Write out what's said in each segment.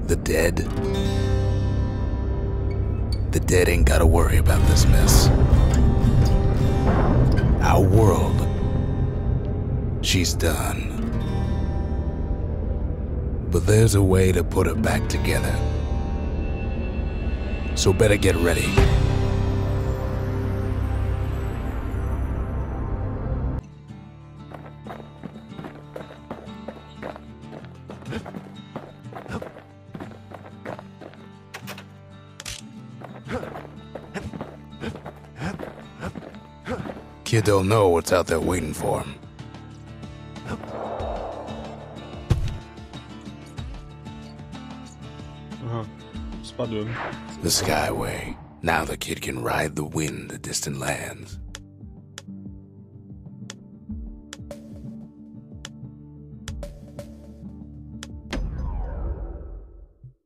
The dead? The dead ain't gotta worry about this mess. Our world, she's done. But there's a way to put her back together. So better get ready. Kid don't know what's out there waiting for him. Aha, spadłem. The Skyway. Now the kid can ride the wind to distant lands.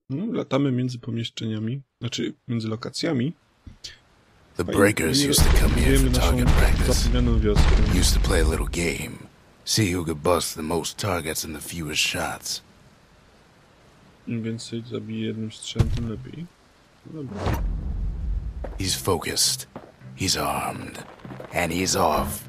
No, latamy między pomieszczeniami, znaczy między lokacjami. The breakers used to come here for target practice. Used to play a little game. See who could bust the most targets and the fewest shots. Im więcej zabije jednym strzałem, tym lepiej. No dobra. He's focused. He's armed. And he's off.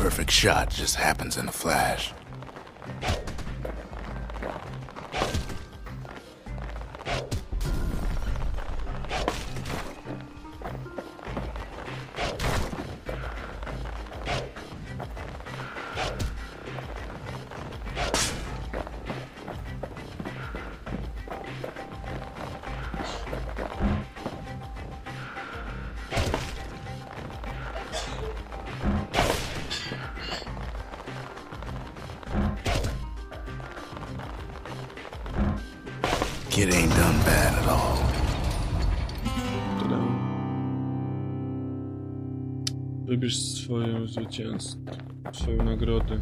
Perfect shot just happens in a flash. Kid ain't done bad at all. Wybierz swoją zwycięstwo, swoją nagrodę.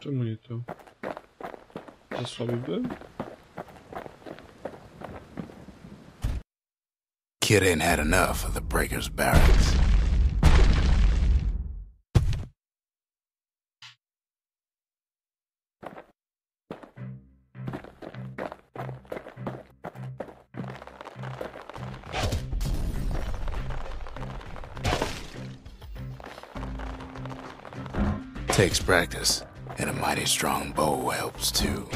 Czemu nie to? Za słaby był? Kid ain't had enough of the breakers' barracks. Takes practice, and a mighty strong bow helps too.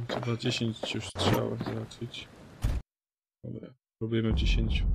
Trzeba 10 już strzałach załatwić. Dobra, próbujemy 10.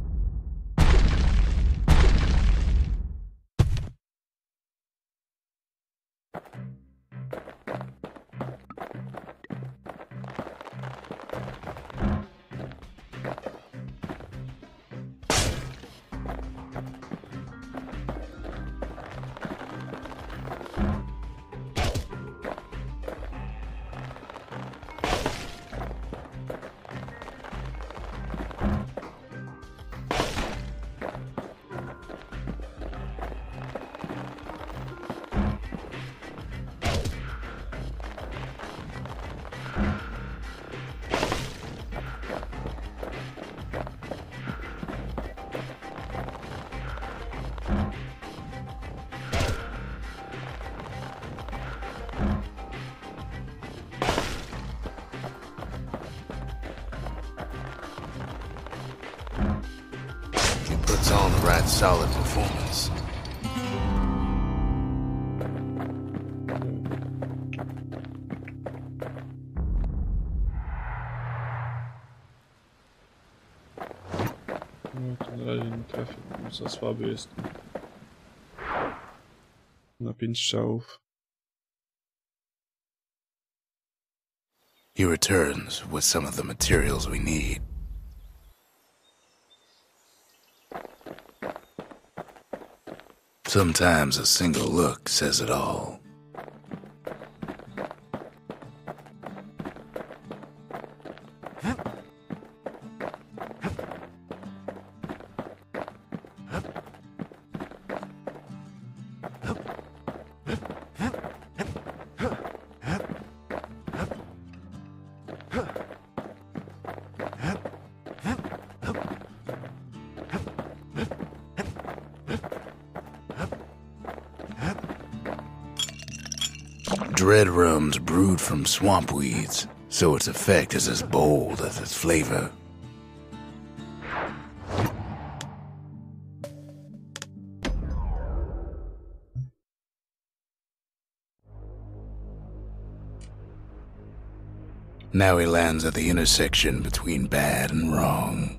puts on the right solid performance. No to na razie nie trafię, za słaby jest. Na 5 strzałów. He returns with some of the materials we need. Sometimes a single look says it all. Dread rum's brewed from swamp weeds, so its effect is as bold as its flavor. Now he lands at the intersection between bad and wrong.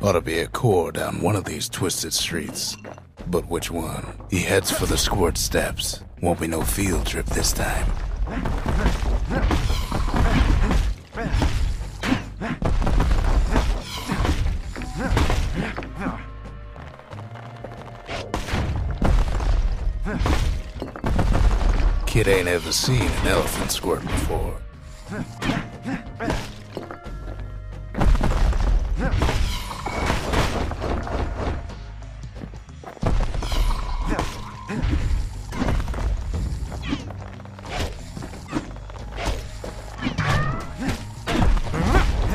Ought to be a core down one of these twisted streets. But which one? He heads for the squirt steps. Won't be no field trip this time. Kid ain't ever seen an elephant squirt before.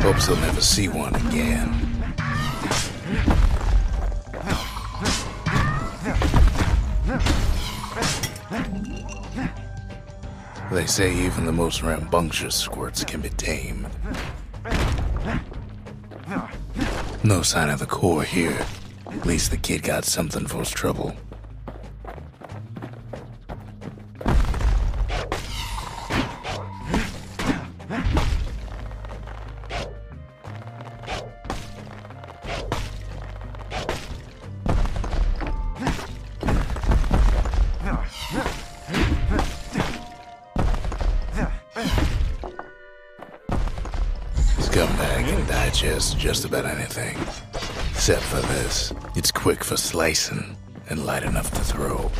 Hopes he'll never see one again. They say even the most rambunctious squirts can be tamed. No sign of the core here. At least the kid got something for his trouble. Scumbag can digest just about anything. Except for this. It's quick for slicing and light enough to throw.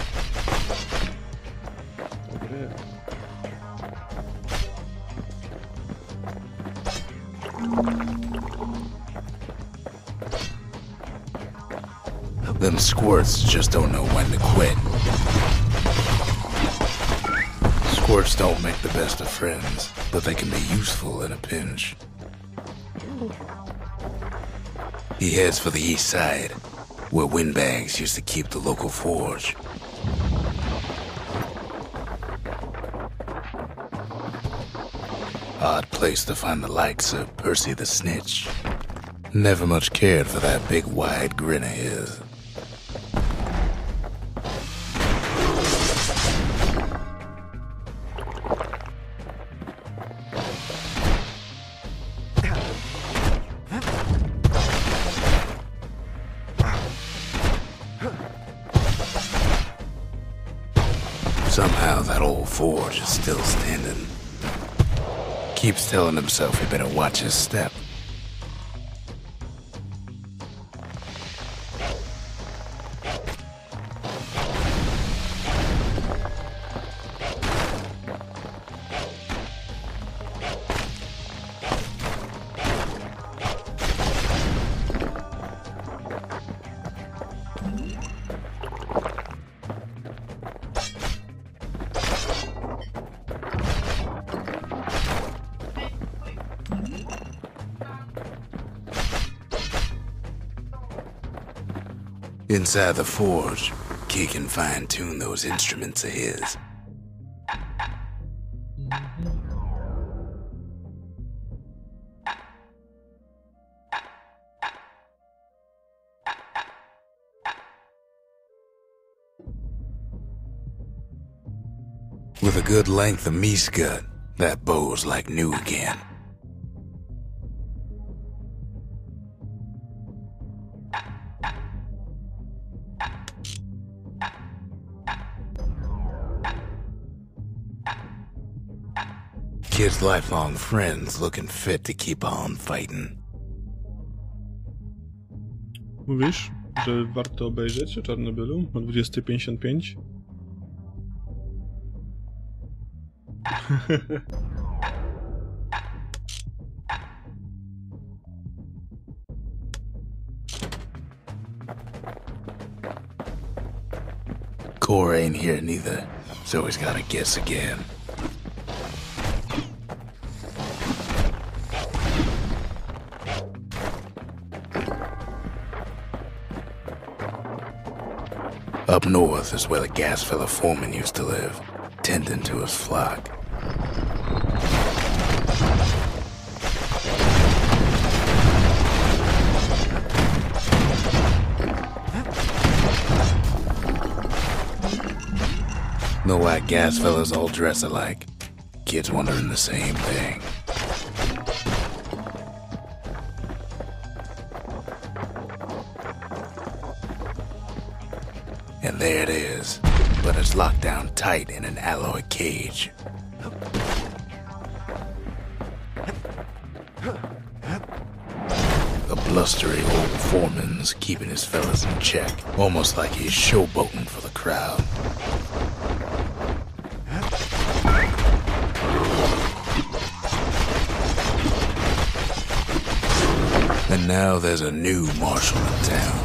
Them squirts just don't know when to quit. Squirts don't make the best of friends, but they can be useful in a pinch. He heads for the east side, where windbags used to keep the local forge. Odd place to find the likes of Percy the Snitch. Never much cared for that big wide grin of his. Somehow that old forge is still standing. Keeps telling himself he better watch his step. Inside the forge, Key can fine-tune those instruments of his. With a good length of meat gut, that bow's like new again. Kid's lifelong friends looking fit to keep on fighting. Mówisz, że warto obejrzeć o Czarnobylu o 20:55? Core ain't here neither, so he's gotta guess again. Up north is where the gas fella foreman used to live, tending to his flock. The white gas fellas all dress alike. Kids wondering the same thing. And there it is, but it's locked down tight in an alloy cage. The blustery old foreman's keeping his fellas in check, almost like he's showboating for the crowd. And now there's a new marshal in town.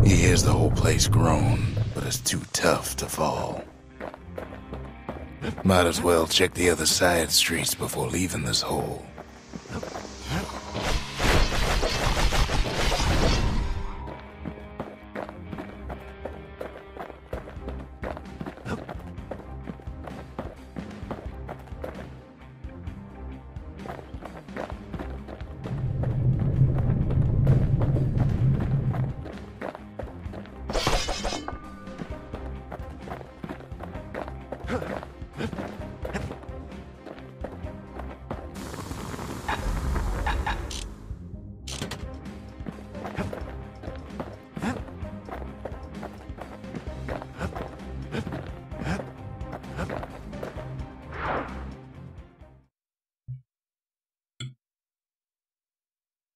He hears the whole place groan, but it's too tough to fall. Might as well check the other side streets before leaving this hole.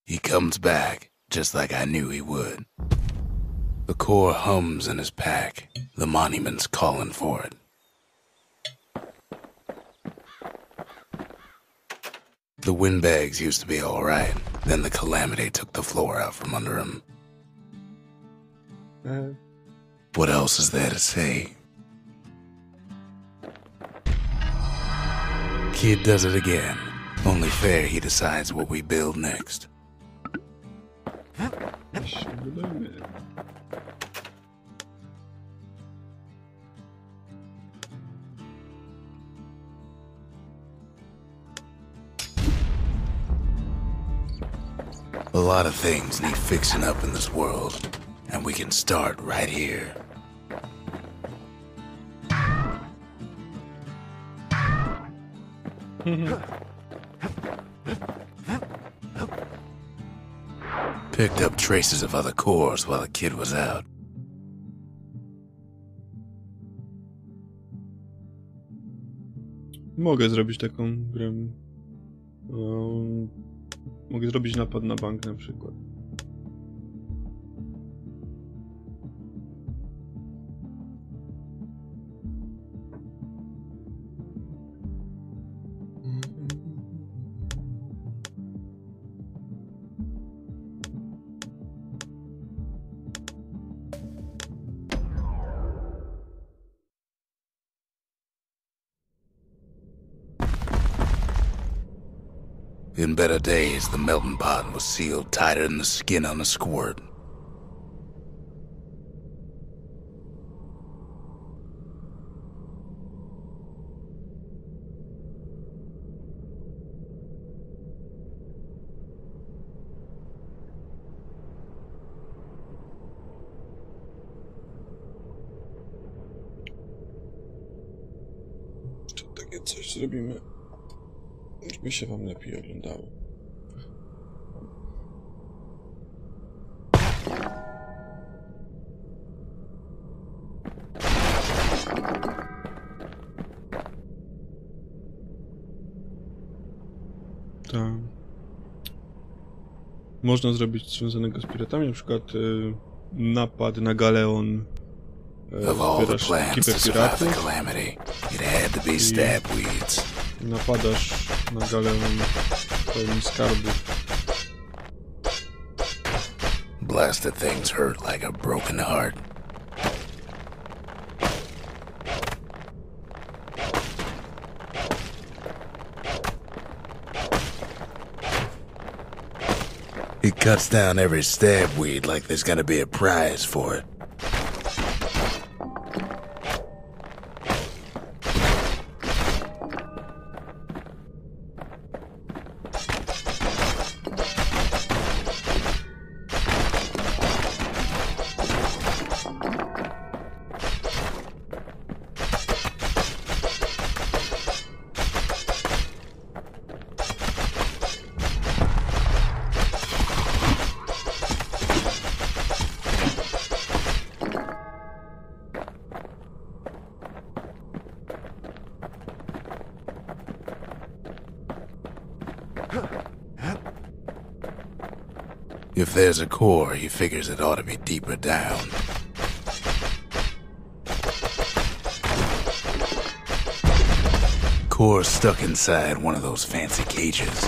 He comes back, just like I knew he would. The core hums in his pack. The monument's calling for it. The windbags used to be all right. Then the calamity took the floor out from under him. What else is there to say? Kid does it again. Only fair he decides what we build next. A lot of things need fixing up in this world, and we can start right here. Picked up traces of other cores while the kid was out. Mogę zrobić taką grę. Mogę zrobić napad na bank na przykład. In better days, the melting pot was sealed tighter than the skin on a squirt. takie coś zrobimy, żeby się wam lepiej oglądało. Tak. Można zrobić coś związanego z piratami, na przykład napad na galeon. Zbierasz ekipę piratów i napadasz na galeon pełny skarbów. Blasted things hurt like a broken heart. He cuts down every stab weed like there's gonna be a prize for it. If there's a core, he figures it ought to be deeper down. Core's stuck inside one of those fancy cages.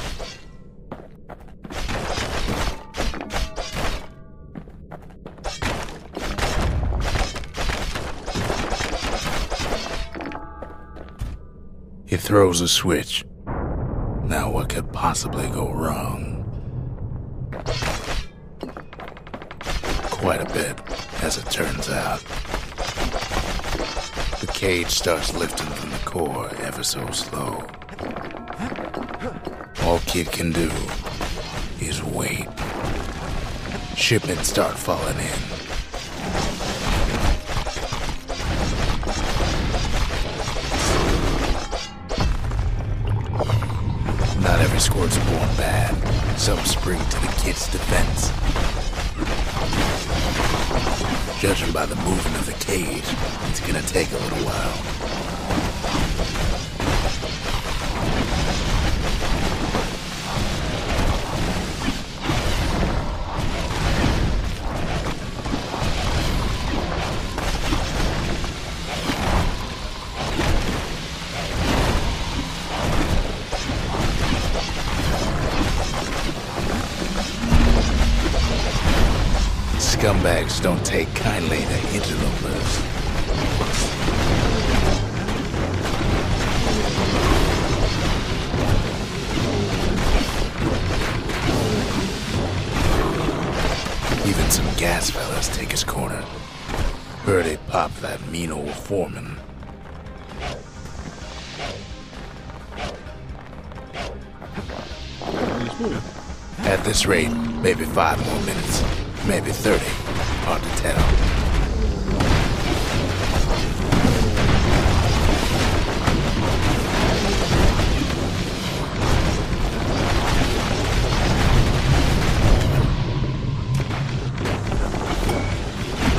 He throws a switch. Now what could possibly go wrong? Quite a bit, as it turns out. The cage starts lifting from the core ever so slow. All Kid can do is wait. Shipments start falling in. Not every squirt's born bad. Some spring to the kid's defense. Judging by the movement of the cage, it's gonna take a little while. Scumbags don't take kindly to interlopers. Even some gas fellas take his corner. Heard he popped that mean old foreman. At this rate, maybe 5 more minutes. Maybe 30. Hard to tell.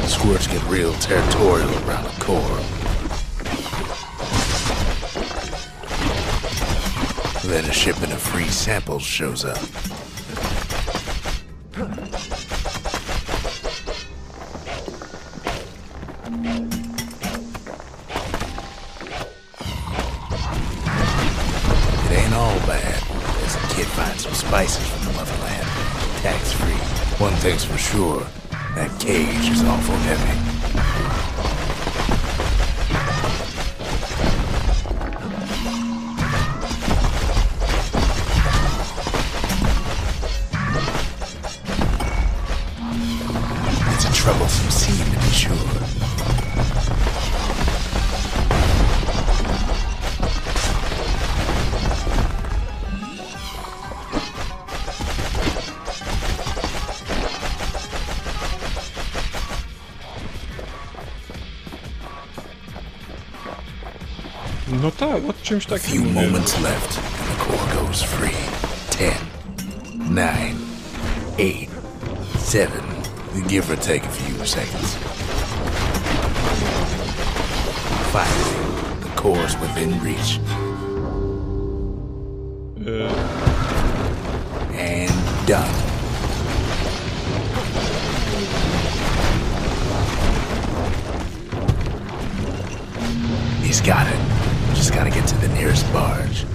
Squirts get real territorial around the core. Then a shipment of free samples shows up. Spices from the motherland, tax-free. One thing's for sure, that cage is awful heavy. It's a troublesome scene, to be sure. No tak, o czymś A takim few mówię. moments left and the core goes free. 10, 9, 8, 7. Give or take a few seconds. Finally, the core's within reach. And done. He's got it. Just gotta get to the nearest barge.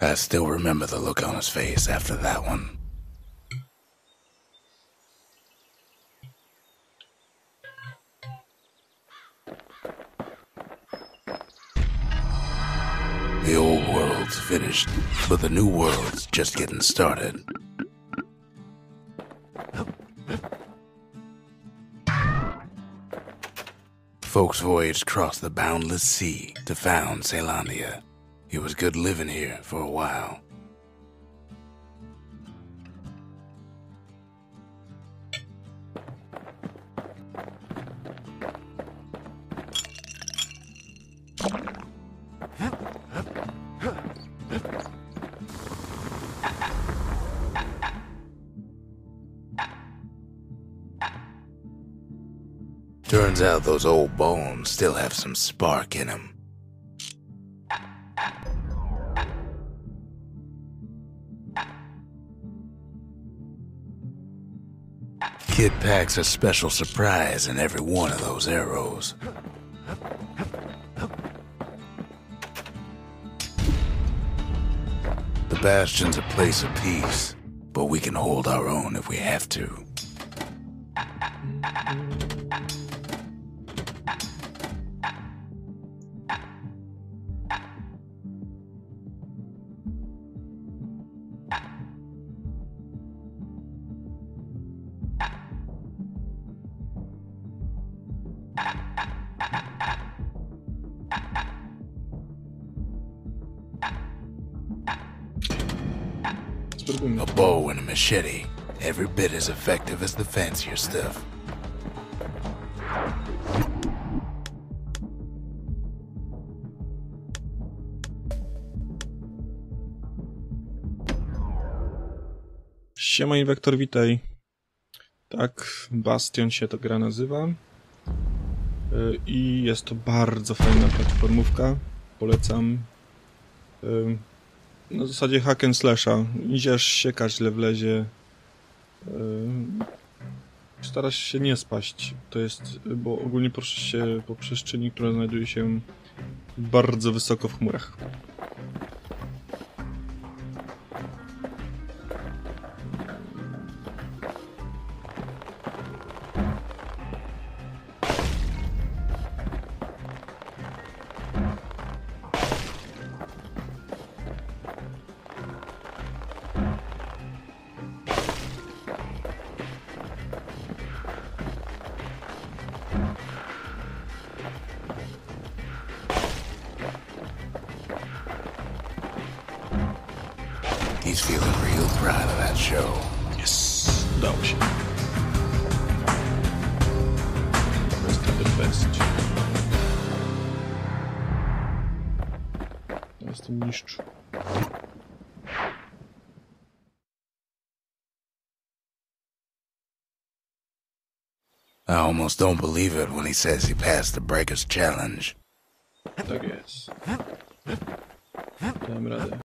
I still remember the look on his face after that one. The old world's finished, but the new world's just getting started. Folks voyaged across the boundless sea to found Ceylondia. It was good living here for a while. Turns out those old bones still have some spark in them. Kid packs a special surprise in every one of those arrows. The Bastion's a place of peace, but we can hold our own if we have to. A bow and a machete, every bit as effective as the fancier stuff. Siema Inwektor, witaj. Tak, Bastion się to gra nazywa. I jest to bardzo fajna platformówka. Polecam. Na zasadzie hack and slasha. Idziesz, siekasz lewlezie. Starasz się nie spaść. To jest, bo ogólnie poruszasz się po przestrzeni, która znajduje się bardzo wysoko w chmurach. He's feeling real proud of that show. Yes, udało się. Best of the best. Ja jestem mistrz. I almost don't believe it when he says he passed the Breaker's challenge. Tak jest. Dałem radę.